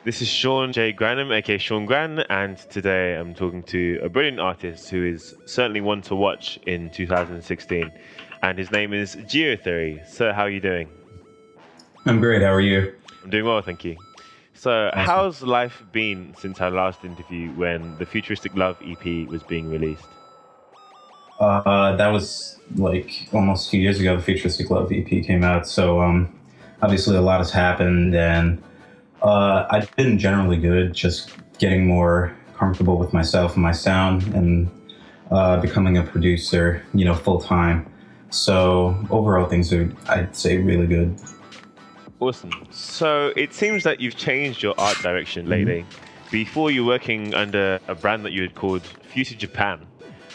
This is Sean J. Granham, aka Sean Gran, and today I'm talking to a brilliant artist who is certainly one to watch in 2016, and his name is GEOTHEORY. Sir, how are you doing? I'm great. How are you? I'm doing well, thank you. So, Awesome. how's life been since our last interview when the Futuristic Love EP was being released? That was like almost 2 years ago. The Futuristic Love EP came out, so obviously a lot has happened, and I've been generally good. Just getting more comfortable with myself and my sound, and becoming a producer, full time. So overall, things are, I'd say, really good. Awesome. So, it seems that you've changed your art direction lately. Before you were working under a brand that you had called Future Japan.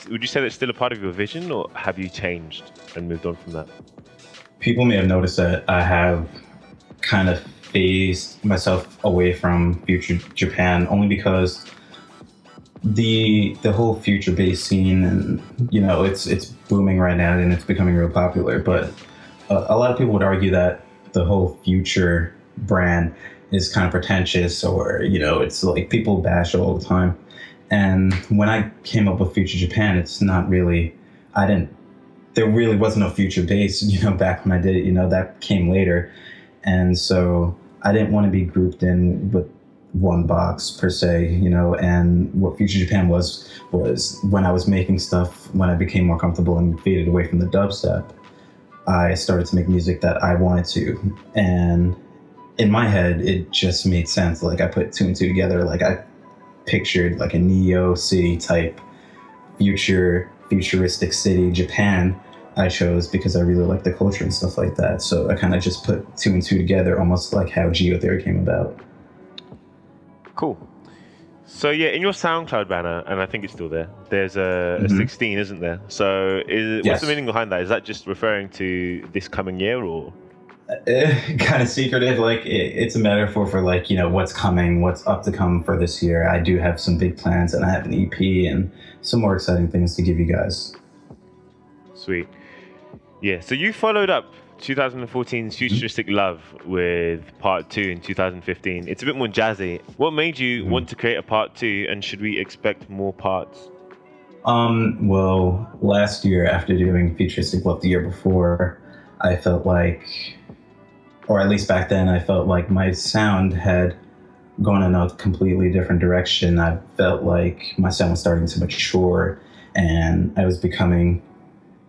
Would you say that's still a part of your vision, or have you changed and moved on from that? People may have noticed that I have kind of phased myself away from Future Japan, only because the whole future based scene, and it's booming right now and it's becoming real popular. But a lot of people would argue that the whole future brand is kind of pretentious, or it's like people bash it all the time. And when I came up with Future Japan, it's not really, there really was no future bass, back when I did it, that came later. And so I didn't want to be grouped in with one box per se, and what Future Japan was when I was making stuff, when I became more comfortable and faded away from the dubstep, I started to make music that I wanted to. And in my head, it just made sense. Like, I put two and two together. Like, I pictured like a Neo City type futuristic city, Japan. I chose because I really like the culture and stuff like that. So I kind of just put two and two together, almost like how GEOTHEORY came about. Cool. So yeah, in your SoundCloud banner, and I think it's still there, there's a 16, isn't there? So Yes. What's the meaning behind that? Is that just referring to this coming year, or? Kind of secretive. Like, it's a metaphor for, like, what's coming, what's up to come for this year. I do have some big plans, and I have an EP and some more exciting things to give you guys. Sweet. Yeah, so you followed up 2014's Futuristic Love with part 2 in 2015. It's a bit more jazzy. What made you want to create a part 2, and should we expect more parts? Well, last year, after doing Futuristic Love the year before, I felt like, or at least back then, I felt like my sound had gone in a completely different direction. I felt like my sound was starting to mature, and I was becoming,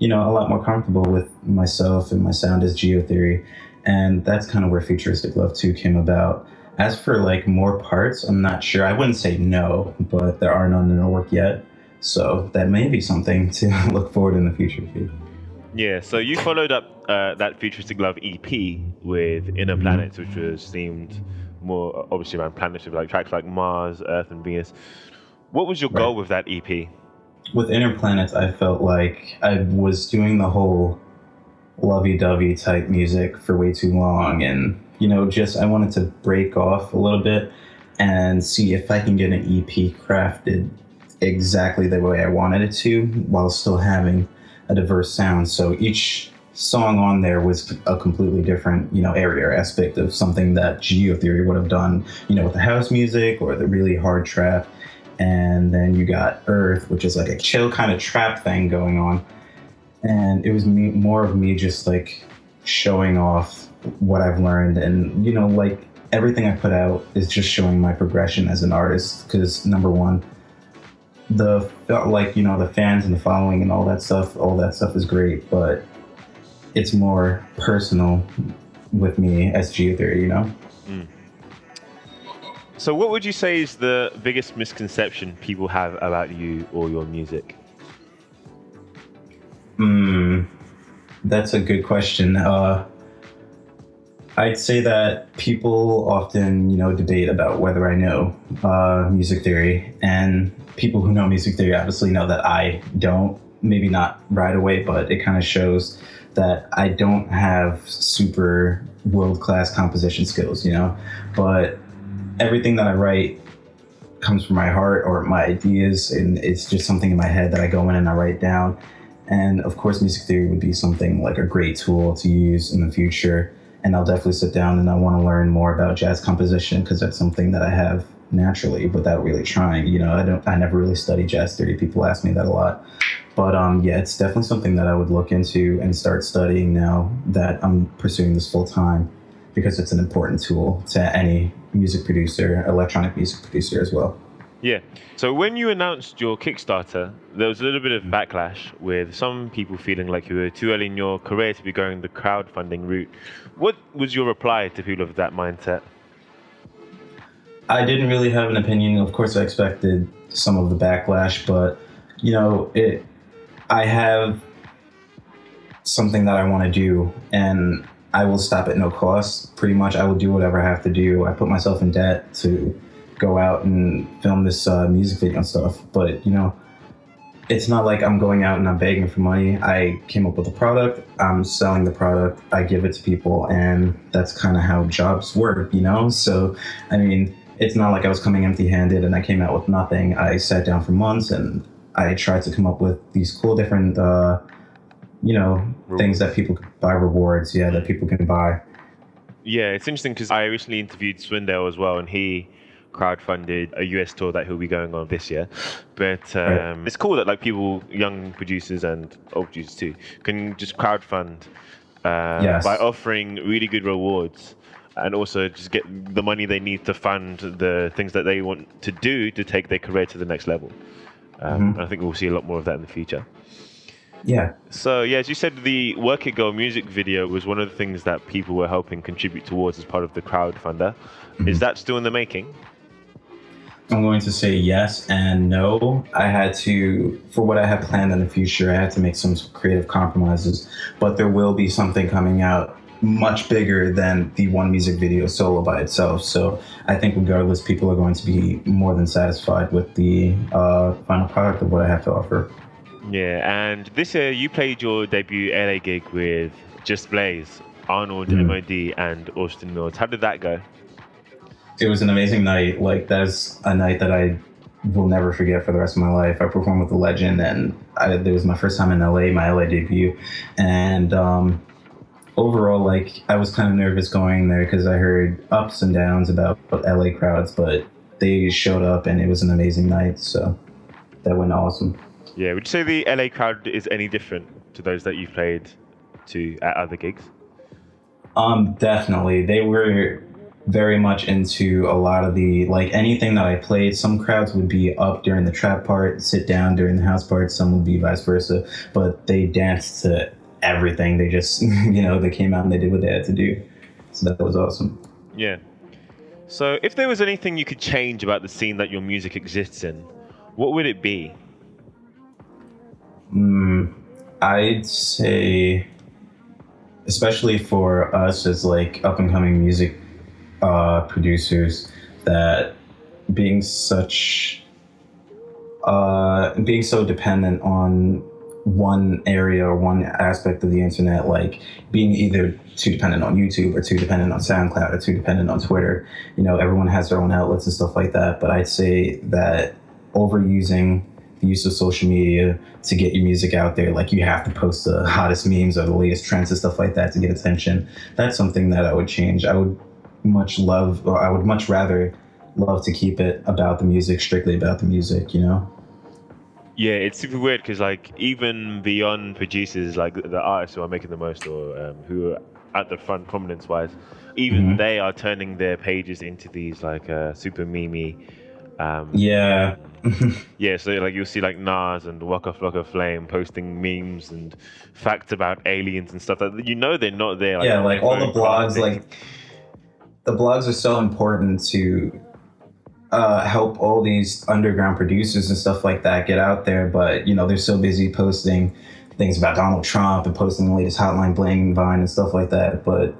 a lot more comfortable with myself and my sound as GEOTHEORY. And that's kind of where Futuristic Love 2 came about. As for like more parts, I'm not sure. I wouldn't say no, but there are none in the work yet. So that may be something to look forward in the future. Yeah, so you followed up that Futuristic Love EP with Inner Planets, which was themed more obviously around planets, with like tracks like Mars, Earth, and Venus. What was your goal with that EP? With Inner Planets, I felt like I was doing the whole lovey-dovey type music for way too long, and I wanted to break off a little bit and see if I can get an EP crafted exactly the way I wanted it to, while still having a diverse sound. So each song on there was a completely different, area or aspect of something that GEOTHEORY would have done, with the house music or the really hard trap. And then you got Earth, which is like a chill kind of trap thing going on. And it was more of me just like showing off what I've learned. And, like everything I put out is just showing my progression as an artist. Because number one, the fans and the following and all that stuff is great, but it's more personal with me as GEOTHEORY, So what would you say is the biggest misconception people have about you or your music? That's a good question. I'd say that people often, debate about whether I know music theory, and people who know music theory obviously know that I don't. Maybe not right away, but it kind of shows that I don't have super world-class composition skills, but everything that I write comes from my heart or my ideas, and it's just something in my head that I go in and I write down. And of course, music theory would be something like a great tool to use in the future. and I'll definitely sit down and I want to learn more about jazz composition because that's something that I have naturally without really trying. I never really studied jazz theory. People ask me that a lot. But yeah, it's definitely something that I would look into and start studying now that I'm pursuing this full time, because it's an important tool to any music producer, electronic music producer as well. Yeah. So when you announced your Kickstarter, there was a little bit of backlash with some people feeling like you were too early in your career to be going the crowdfunding route. What was your reply to people of that mindset? I didn't really have an opinion. Of course, I expected some of the backlash, but I have something that I want to do, and I will stop at no cost. Pretty much, I will do whatever I have to do. I put myself in debt to go out and film this music video and stuff. But, it's not like I'm going out and I'm begging for money. I came up with a product, I'm selling the product, I give it to people, and that's kind of how jobs work, So, I mean, it's not like I was coming empty-handed and I came out with nothing. I sat down for months and I tried to come up with these cool different, things that people can buy, rewards, that people can buy. Yeah, it's interesting because I recently interviewed Swindell as well, and he crowdfunded a US tour that he'll be going on this year. But Right. it's cool that like people, young producers and old producers too, can just crowdfund Yes. by offering really good rewards, and also just get the money they need to fund the things that they want to do to take their career to the next level. And I think we'll see a lot more of that in the future. Yeah. So, yeah, as you said, the Work It Girl music video was one of the things that people were helping contribute towards as part of the crowdfunder. Is that still in the making? I'm going to say yes and no. I had to, for what I had planned in the future, I had to make some creative compromises, but there will be something coming out much bigger than the one music video solo by itself. So I think regardless, people are going to be more than satisfied with the final product of what I have to offer. Yeah, and this year you played your debut LA gig with Just Blaze, Arnold MOD, and Austin Mills. How did that go? It was an amazing night. Like, that's a night that I will never forget for the rest of my life. I performed with a legend, and it was my first time in LA, my LA debut. And overall, like, I was kind of nervous going there because I heard ups and downs about LA crowds, but they showed up and it was an amazing night. So that went awesome. Yeah, would you say the LA crowd is any different to those that you've played to at other gigs? Definitely. They were very much into a lot of the, like, anything that I played. Some crowds would be up during the trap part, sit down during the house part. Some would be vice versa, but they danced to everything. They just, they came out and they did what they had to do. So that was awesome. Yeah. So if there was anything you could change about the scene that your music exists in, what would it be? I'd say, especially for us as like up and coming music producers, that being so dependent on one area or one aspect of the internet, like being either too dependent on YouTube or too dependent on SoundCloud or too dependent on Twitter. Everyone has their own outlets and stuff like that. But I'd say that overusing the use of social media to get your music out there, like you have to post the hottest memes or the latest trends and stuff like that to get attention. That's something that I would change. I would much rather love to keep it about the music, strictly about the music, Yeah, it's super weird because like even beyond producers, like the artists who are making the most or who are at the front prominence wise, even they are turning their pages into these like super memey. Yeah. Yeah, so like you'll see like Nas and Waka Flocka Flame posting memes and facts about aliens and stuff that they're not there. Like, yeah, like all the blogs, like the blogs are so important to help all these underground producers and stuff like that get out there, but they're so busy posting things about Donald Trump and posting the latest Hotline Bling Vine and stuff like that. But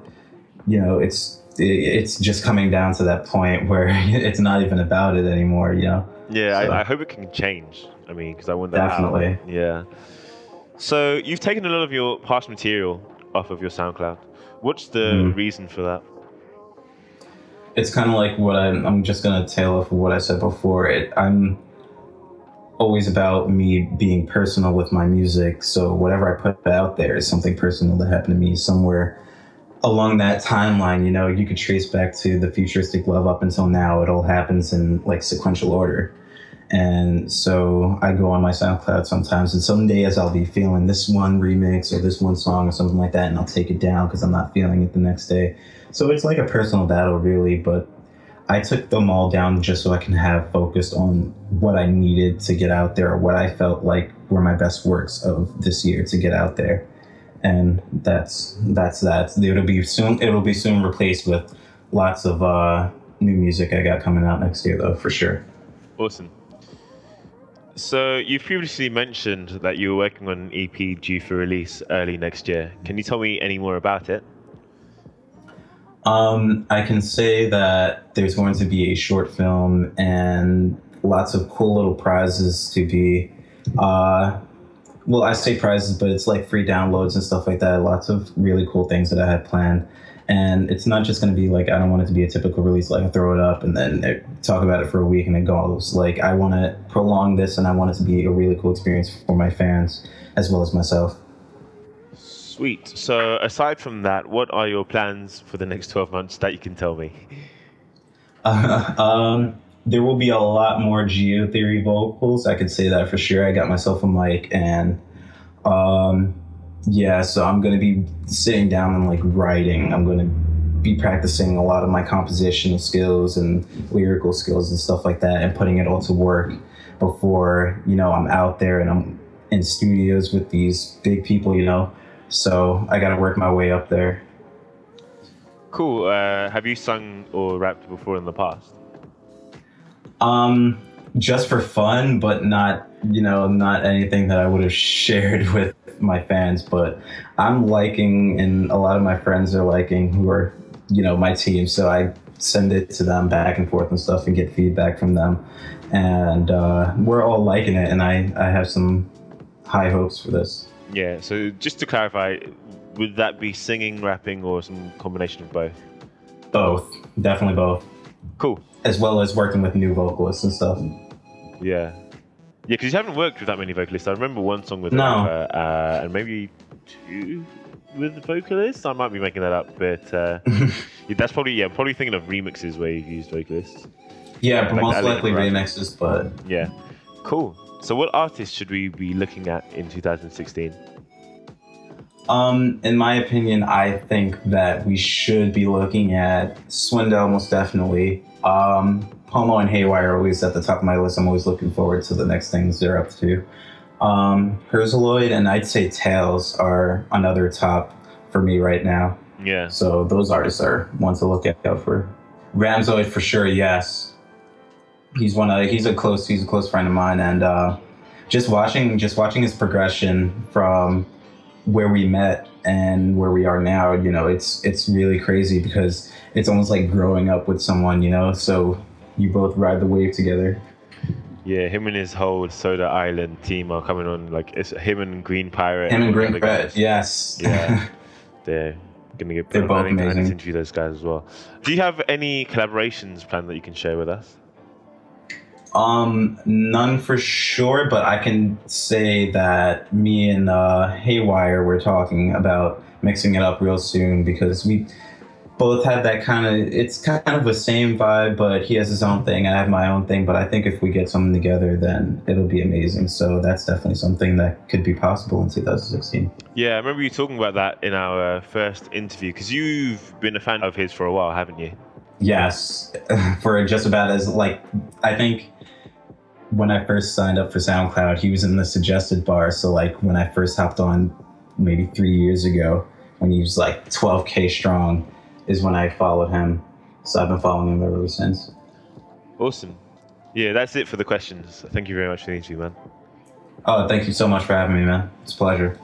it's just coming down to that point where it's not even about it anymore. Yeah, so, I hope it can change. I mean, because I wonder definitely. how. Yeah. So you've taken a lot of your past material off of your SoundCloud. What's the reason for that? It's kind of like what I'm just going to tail off of what I said before. I'm always about me being personal with my music. So whatever I put out there is something personal that happened to me somewhere along that timeline, you could trace back to the Futuristic Love up until now. It all happens in like sequential order. And so I go on my SoundCloud sometimes, and some days I'll be feeling this one remix or this one song or something like that, and I'll take it down because I'm not feeling it the next day. So it's like a personal battle, really, but I took them all down just so I can have focused on what I needed to get out there, or what I felt like were my best works of this year to get out there. And that's that. It'll be soon replaced with lots of new music I got coming out next year, though, for sure. Awesome. So you previously mentioned that you were working on an EP due for release early next year. Can you tell me any more about it? I can say that there's going to be a short film and lots of cool little prizes to be. Well, I say prizes, but it's like free downloads and stuff like that. Lots of really cool things that I had planned. And it's not just going to be like, I don't want it to be a typical release, like I throw it up and then talk about it for a week and it goes. Like, I want to prolong this, and I want it to be a really cool experience for my fans as well as myself. Sweet. So aside from that, what are your plans for the next 12 months that you can tell me? There will be a lot more GEOTHEORY vocals. I could say that for sure. I got myself a mic, and so I'm going to be sitting down and like writing. I'm going to be practicing a lot of my composition skills and lyrical skills and stuff like that, and putting it all to work before, I'm out there and I'm in studios with these big people, So I got to work my way up there. Cool. Have you sung or rapped before in the past? Just for fun, but not anything that I would have shared with my fans. But I'm liking, and a lot of my friends are liking, who are, my team. So I send it to them back and forth and stuff and get feedback from them. And we're all liking it, and I have some high hopes for this. Yeah, so just to clarify, would that be singing, rapping, or some combination of both? Both. Definitely both. Cool. As well as working with new vocalists and stuff. Yeah. Yeah, because you haven't worked with that many vocalists. I remember one song with No. and maybe two with the vocalists. I might be making that up, but that's probably thinking of remixes where you've used vocalists. Yeah, but like most likely rapping. remixes, but... Yeah. Cool. So what artists should we be looking at in 2016? In my opinion, I think that we should be looking at Swindell, most definitely. Pomo and Haywire are always at the top of my list. I'm always looking forward to the next things they're up to. Herzaloid and I'd say Tails are another top for me right now. Yeah. So those artists are ones to look out for. Ramzoid for sure, yes. He's a close friend of mine, and just watching his progression from where we met and where we are now, it's really crazy, because it's almost like growing up with someone, so you both ride the wave together. Yeah, him and his whole Soda Island team are coming on, like it's him and Green Pirate. Him and Green Pirate, yes. Yeah, they're gonna get. They're both amazing. I need to interview those guys as well. Do you have any collaborations planned that you can share with us? None for sure, but I can say that me and Haywire were talking about mixing it up real soon, because we both had that it's kind of the same vibe, but he has his own thing, I have my own thing, but I think if we get something together, then it'll be amazing. So that's definitely something that could be possible in 2016. Yeah, I remember you talking about that in our first interview, because you've been a fan of his for a while, haven't you? Yes, for just about I think when I first signed up for SoundCloud, he was in the suggested bar. So when I first hopped on maybe 3 years ago, when he was 12K strong, is when I followed him. So I've been following him ever since. Awesome. Yeah, that's it for the questions. Thank you very much for the interview, man. Oh, thank you so much for having me, man. It's a pleasure.